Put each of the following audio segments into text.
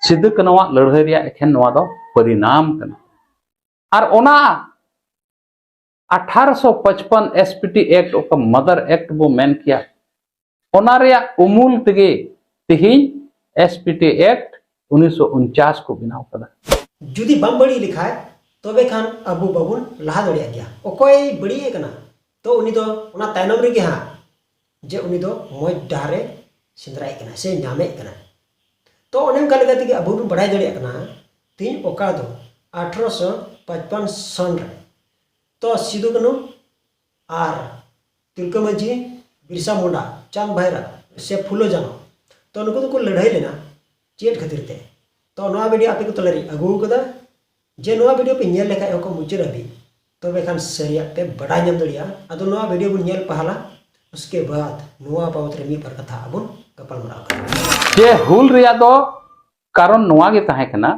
सिदु कनवा लड़ाई रिया एखेन नवा दो परिणाम कना और ओना 1855 एसपीटी एक्ट ओका मदर एक्ट बो मेन किया ओना रिया उमूल तेगे तिहिं एसपीटी एक्ट 1949 को बनाव कदा जुदी बम बड़ी लिखाय तबे खान अबू बाबुन लहा दड़िया गया ओकोय बड़ी कना तो उनी दो ओना तायनम रे हा जे उनी दो मोज डारे सिंदराय कना से नामे कना तो ओनेम का लगते कि अबू बड़ाई दड़िया कना तीन ओका दो 1855 सन रे तो सिदु कनु आर तिलका मांझी बिरसा मुंडा चांद भाईरा से फुलो जानो तो उनको तो लड़ाई लेना चेट खातिर ते तो नवा वीडियो आपे को तलरी अगू कदा जे नवा वीडियो पे नेल लेखा ओको मुचर अभी तो बेखान सरिया पे बड़ा नाम दड़िया अदो नवा वीडियो बन नेल पहला उसके बाद नवा बाबत रे मी पर कथा अबुन गपल मराव जे हुल रिया दो कारण नवा गे ताहे कना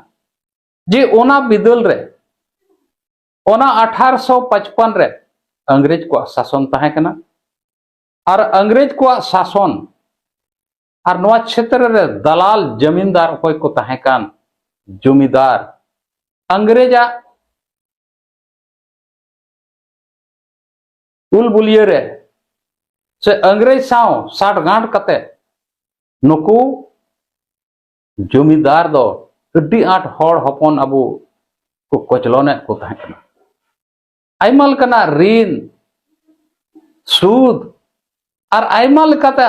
जे ओना बिदल रे ओना 1855 रे अंग्रेज को शासन ताहे कना और अंग्रेज को शासन और नवा क्षेत्र रे दलाल जमींदार कोई को ताहे कान जमींदार अंग्रेजा उल बुलिये रे से अंग्रेज साव 60 गांठ कते नुकु जमींदार दो अड्डी आठ हड़ हपन अबू को कोचलोने को ताहे कना आइमाल कना ऋण सूद और आइमाल कते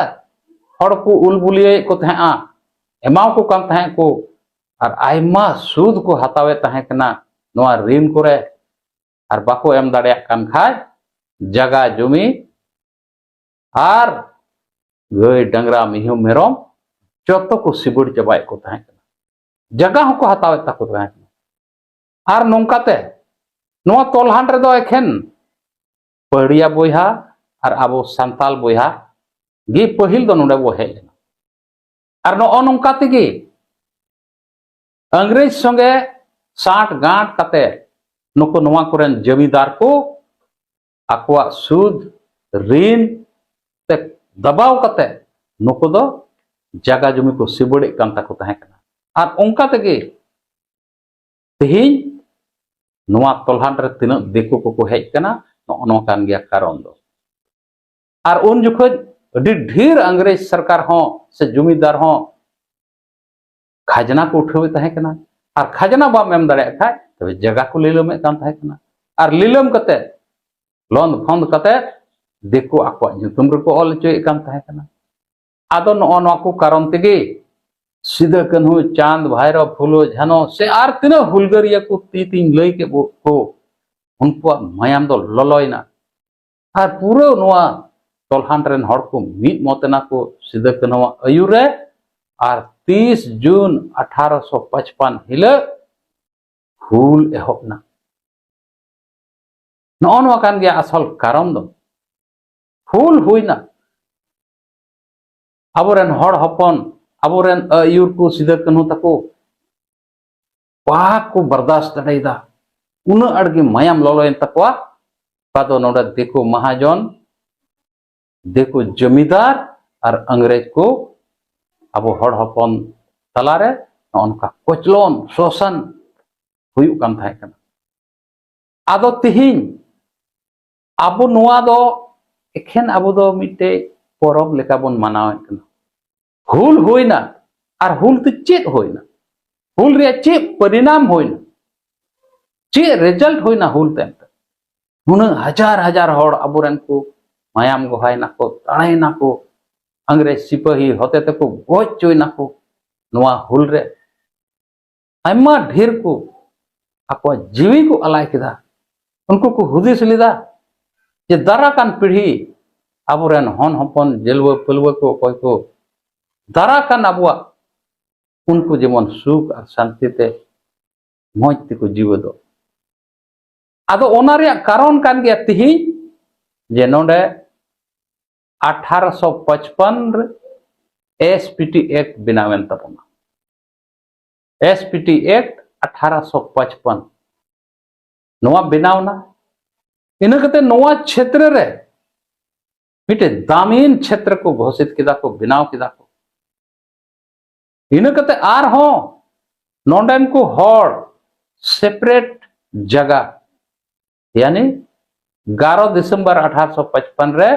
हड़ को उल बुलिये को ताहे एमाव को काम ताहे को और आइमा सूद को हतावे ताहे कना नवा ऋण करे और बाको एम दाड़िया कान खाय जगह जमी और गई डंगरा मिहु मेरम जतो को सिबड़ चबाय को ताहे कना जगह को हतावे ताको ताहे कना और नोंकाते नवा तोलहान रे दो एखेन पड़िया बोहा और आबो संताल बोहा गी पहिल दो नोडे बो हेज और नो नोंका तेगे अंग्रेज संगे 60 गांठ कते नुको नवा कोरेन जमींदार को आकुआ सूद ऋण ते दबाव कते नुको दो जगह जमी को सिबड़े कान ताको ताहे कना और ओंका तेगे तिहिं नवा तोलहान रे तिना देखो को हेज कना नो कान गया कारण दो और उन जुखज अडी ढेर अंग्रेज सरकार हो से जमींदार हो खाजना को उठावे ताहे कना और खाजना बाम एम दाड़े खाय तबे जगह को लीलम कान ताहे कना और लीलम कते लोन फंद कते देखो आको nyutum रे को ऑल चोय कान ताहे कना आदो नो को कारण तेगे सिदा कन्हु चांद भाईरो फुलो झानो से आर तिना हुलगरिया को तीन लई के को उनको मायाम दो ललयना और पूरा नवा तोलहान रेन हड़ को मिद मोतना को सिदा कन्हु आयुरे और 30 जून 1855 हिले हुल एहबना नो कान गया असल कारण दो हुल हुईना अबोरेन हड़ हपन अबोरेन आयुर को सिदा कन्हु तको पाक को बर्दाश्त दड़ाइदा उन अड़गे मायाम ललयन तकवा पादो नोडा देखो महाजन देखो जमींदार और अंग्रेज को अबो हड़ हपन तलारे नोनका कोचलोन शोषण हुयु कान थाहे कना आदो तिहिं अबो नुआ दो एखेन अबो दो मिटे परब लेका बन मानावे कना हुल होइना और हुल तो चेत होइना हुल रे चेत परिणाम होइना चे रिजल्ट होइना हुल तेम हुन हजार हजार हड़ अबोरेन को मायाम गोहायना को तड़ाइना को अंग्रेज सिपाही होते तको गोज चोइना को नवा हुल रे आयमा ढेर को आको जीवी को अलाय किदा उनको को हुदिस लिदा जे दाराकान पीढ़ी अबोरेन हन हपन जेलवा पलवा को कोई को दाराकान अबुआ उनको जेमन सुख और शांति ते मौज ते को जीव दो आदो ओना रे कारण कान गया तिहि जे नोडे 1855 एसपीटी एक्ट बनावेन तबना एसपीटी एक्ट 1855 नवा बनावना इन कते नवा क्षेत्र रे मिटे दामीन क्षेत्र को घोषित किदा को बनाव किदा को इन कते आर हो नोंडेन को हॉर सेपरेट जगह यानी 11 दिसंबर 1855 रे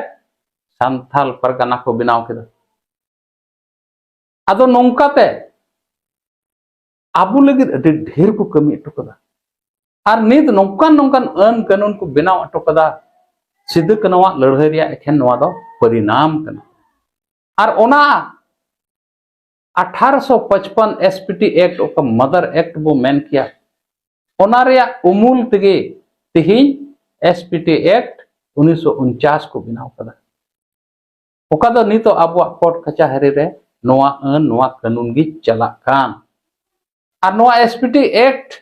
संथाल परगना को बनाव किदा आदो नोंकाते आबू लगी ढेर को कमी अटो कदा और नित नोंकान नोंकान अन कानून को बनाव अटो कदा सिद्ध कनवा लड़ाई रिया एखेन नवा दो परिणाम कना और ओना 1855 एसपीटी एक्ट ओका मदर एक्ट बो मेन किया ओना रिया उमूल तेगे तिहिं एसपीटी एक्ट 1949 को बनाव कदा ओका दो नितो आबुआ कोर्ट कचहरी रे नवा अन नवा कानून गी चला कान और नवा एसपीटी एक्ट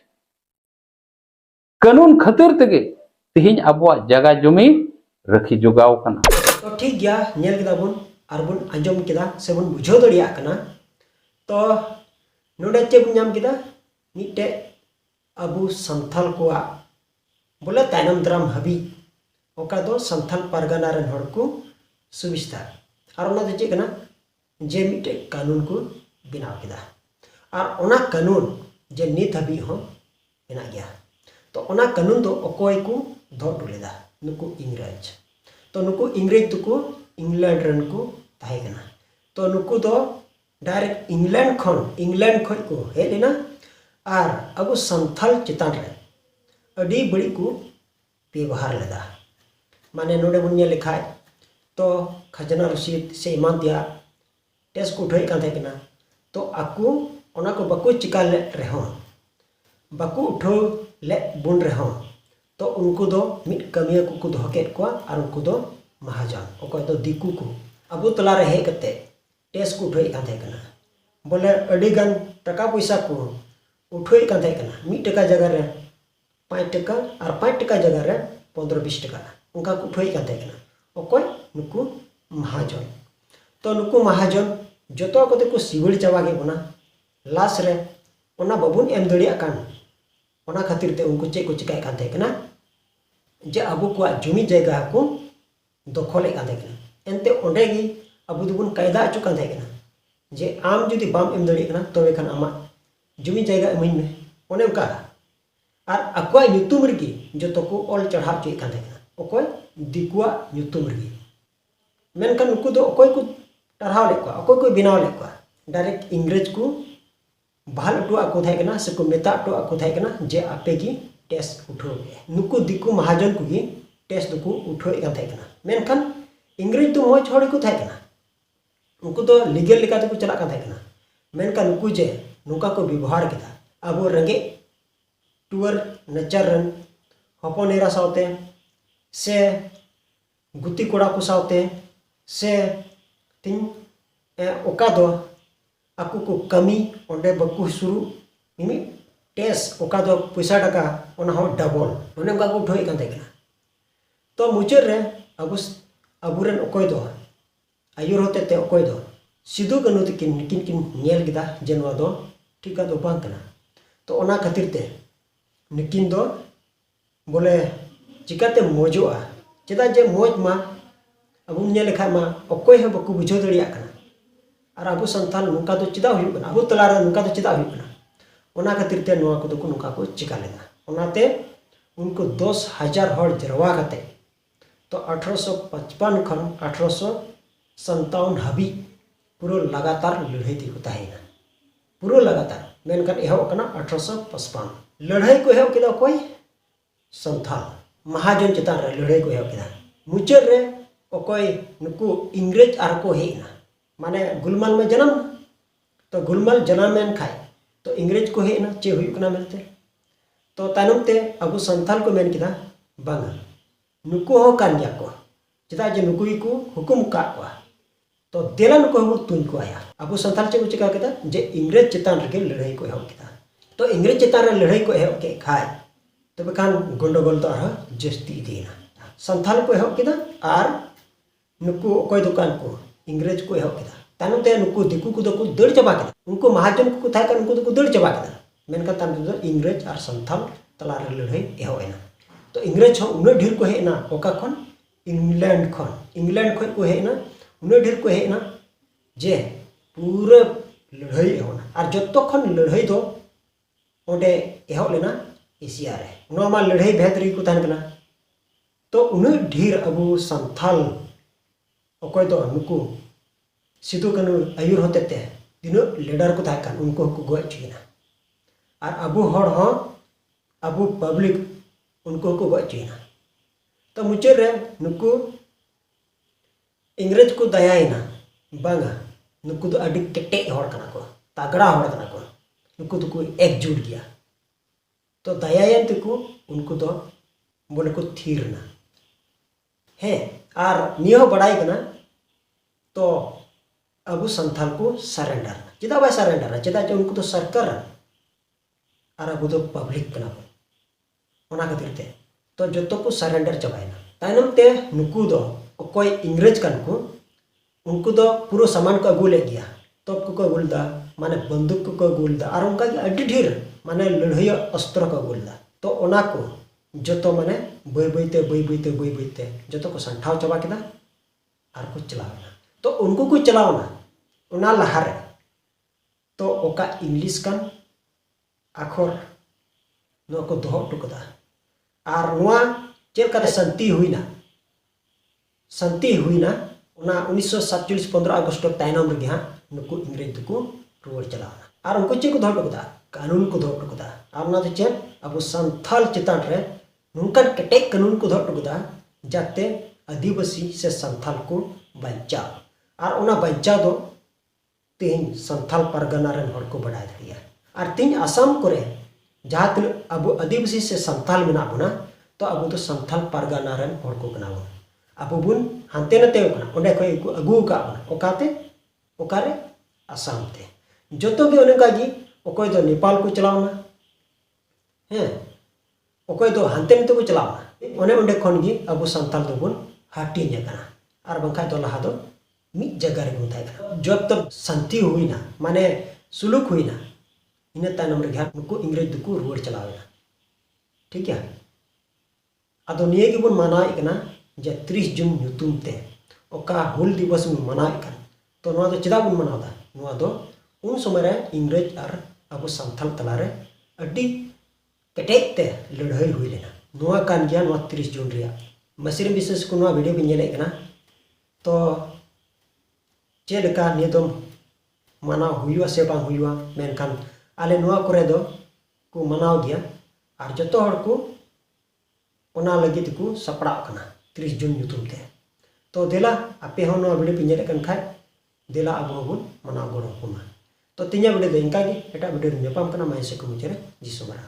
कानून खातिर तेगे तिहिं आबुआ जगह जमी रखी जोगाव कना तो ठीक गया नेल किदा बुन आर बुन आंजम किदा से बुन बुझो दड़िया कना तो नोडे चे बुन नाम किदा मिटे अबू संथाल को बोले तायनम द्राम हबी ओका दो संथाल परगना रन हड़ को सुविस्ता और ओना दो चे कना जे मिटे कानून को बनाव किदा और ओना कानून जे नित हबी हो बना गया तो ओना कानून दो अकोय को धो डुलेदा नुकु इंग्रज तो नुकु इंग्रज को इंग्लैंड रन को ताहे कना तो नुकु दो डायरेक्ट इंग्लैंड खन को हे लेना और अबु संथाल चितान रे अडी बड़ी को व्यवहार लेदा माने नोडे बुनिया लिखाय तो खजना रसीद से ईमान दिया टेस्ट को उठाई कांथे कना तो आकु ओना को बको चिका ले रहो बको उठो ले बुन रहो तो उनको दो मिट कमिया को दोहकेट को और उनको दो महाजन ओको दो दिकु को अबु तला रे हे कते टेस्ट को उठोई कांथे कना बोले अडी गन टका पैसा को उठोई कांथे कना 1 टका जगह रे 5 टका और 5 टका जगह रे 15-20 टका उनका को उठोई कांथे कना ओको नुकु महाजन तो नुकु महाजन जतो कते को सिवड़ चावा गे बना लास्ट रे ओना बाबुन एम दड़िया कान ओना खातिर ते उनको चे को चिकाय कांथे कना जे अबु को जमी जगह को दखले कांथे कना एनते ओंडे गी अबु दुबुन कायदा अचु कांथे कना जे आम जुदी बाम एम दड़िया कना तबे खान आमा जमी जगह एमइन में ओने उनका और अकोय ᱧᱩᱛᱩᱢ रगी जतो को ऑल चढ़ा चे कांथे कना ओकोय दिकुआ ᱧᱩᱛᱩᱢ रगी मेनखान उनको दो अकोय को टरहाव ले को अकोय को बिनाव ले को डायरेक्ट इंग्रज को बहाल उठवा को थाय कना से को मेता तो को थाय कना जे आपे की टेस्ट उठो नुकु दिकु महाजन को गी टेस्ट को उठो का थाय कना मेनखान इंग्रज तो मोय छोड़ को थाय कना उनको तो लीगल लेका तो चला का थाय कना मेनखान नुकु जे नुका को व्यवहार किदा अब रंगे टूर नचर रन हपनेरा सावते से गुती कोड़ा को सावते से तिन ओका दो aku को कमी ओंडे बकु शुरू मिमी टेस्ट ओका दो पैसा टका ओना हो डबल ओने का को उठोई कांते कना तो मुचर रे अबुरन ओकोय दो आयुर होते ते ओकोय दो सिदु कनु ते किन नेल गिदा जेनवा दो ठीका दो बांग कना तो ओना खातिर ते निकिन दो बोले चिकाते मोजोआ चेदा जे मोज मा अबु ने लेखा मा ओकोय हो बकु बुझो दड़िया कना और अबु संथाल नुका तो चिदा हुई बना अबु तलारे नुका तो चिदा हुई बना ओना खातिर ते नोआ को तो नुका को चिका लेना ओनाते उनको 10,000 हड़ जरवा करते तो 1855 खन 1857 हबी पूरा लगातार लड़ाई थी होता है ना पूरा लगातार मेनकान एहो कना 1855 लड़ाई को एहो किदा कोई संथाल महाजन चितान रे लड़ाई को एहो किदा मुचर रे ओकोय नुकु इंग्रज आर को हेना माने गुलमाल में जन्म तो गुलमाल जन्म में खाए तो इंग्रज को हेना चे हुई कना मिलते तो तानम ते अबु संथाल को मेन किदा बांगा नुकु हो कान्या को चिता जे नुकुई को हुकुम का को तो देला नुकु हो तुन को आया अबु संथाल चे चिका किदा जे इंग्रज चितान रे लड़ाई को हो किदा तो इंग्रज चितान रे लड़ाई को हो के खाए तो बेखान गंडगोल तो आर जस्ती देना संथाल को हो किदा आर नुकु कोई दुकान को इंग्रज को एहो किदा तानु ते नुकु दिकु को दो दड़ चबा किदा उनको महाजन को थाय का उनको दो दड़ चबा किदा मेनका तानु दो इंग्रज और संथाल तला रे लड़ाई एहो एना तो इंग्रज हो उन ढेर को हेना ओका खन इंग्लैंड खन को हेना उन ढेर को हेना जे पूरा लड़ाई एहोना और जत्तो खन लड़ाई दो ओंडे एहब लेना एशिया रे नोआ मा लड़ाई भेद री को तहन कना तो उन्हें ढेर अबू संथाल अकोय दो नुकु सिदु कानू आयुर होते ते दिनो लीडर को ताकन उनको को गोय चीना और अबू हर हो अबू पब्लिक उनको को गोय चीना तो मुचे रे नुकु इंग्रेज को दयाइना बांगा नुकु दो अडी केटे हर कना को तगड़ा हर कना को नुकु दो को एकजुट गया तो दयायन तको उनको दो बोले को थीर ना है और नियो बड़ाई कना तो अबू संथाल को सरेंडर चेदा बाय सरेंडर चेदा जो उनको तो सरकार और अबू तो पब्लिक कना ओना खातिर ते तो जतो को सरेंडर चबायना तायनम ते नुकु दो कोई इंग्रेज कन को उनको दो पूरा सामान को अगुले गया तोप को अगुलदा माने बंदूक को अगुलदा और उनका अड्डी ढेर माने लड़ाई अस्त्र को अगुलदा तो ओना को जतो माने बई बईते जतो को संठाव चबा केदा और को चलावना तो उनको को चलावना ओना लहारे तो ओका इंग्लिश कन आखर नो को दोह टुकदा और नोआ चेल का शांति हुईना ओना 1947 15 अगस्त तायनम रे हाँ नुकु इंग्रेज को रुवर चलावना और उनको चे को दोह टुकदा कानून को दोह टुकदा और ना तो चेल अब संथाल चितान रे नुनका केटेक कानून को दोह टुकदा जाते आदिवासी से संथाल को बंचा और उना बंचा दो तीन संथाल परगना रेन हर को बढ़ा दिया और तीन आसाम करे जहाँ तीन अब आदिवासी से संथाल में बना तो अब तो संथाल परगना रेन हर को कना अब बुन हानते नते ओंडे खय अगू का ओकाते ओकारे आसाम ते जतो गे ओने काजी ओकोय दो नेपाल को चलावना हैं ओकोय दो हानते नते को चलावना ओने ओंडे खन गी अब संथाल दो बुन हाटिन कना और बंखा तो लहा दो मिद जगह रे गुंथाय कना जब तक शांति हुईना माने सुलूक हुईना इन तायनम रे नुकु इंग्रेज दुकु रुवर चलावेना ठीक है अदो निये गी बुन मानाय कना जे 30 जून nyutum ते ओका हुल दिवस में मनाय कन तो नोआ दो चेदा बुन मनावदा नोआ दो उन समय रे इंग्रेज और अब संथाल तलारे अड्डी केटेक ते लड़ाई हुई लेना नोआ कान गया नोआ 30 जून रिया मसीर विशेष को नोआ वीडियो बिन कना तो चेलका नियतम मनाव हुआ से बांग हुआ मेनखान आले नोआ करे दो को मनाव गया और जतो हर को ओना लगी को सपड़ा कना 30 जून nyutum ते तो देला आपे हो नोआ वीडियो पिन कन खाय देला अब होबुन मनाव गड़ो को तो तिnya वीडियो दे इनका गी एटा वीडियो ᱧᱟᱯᱟᱢ ᱠᱟᱱᱟ ᱢᱟᱭ ᱥᱮ को मुचरे जिसु मरा।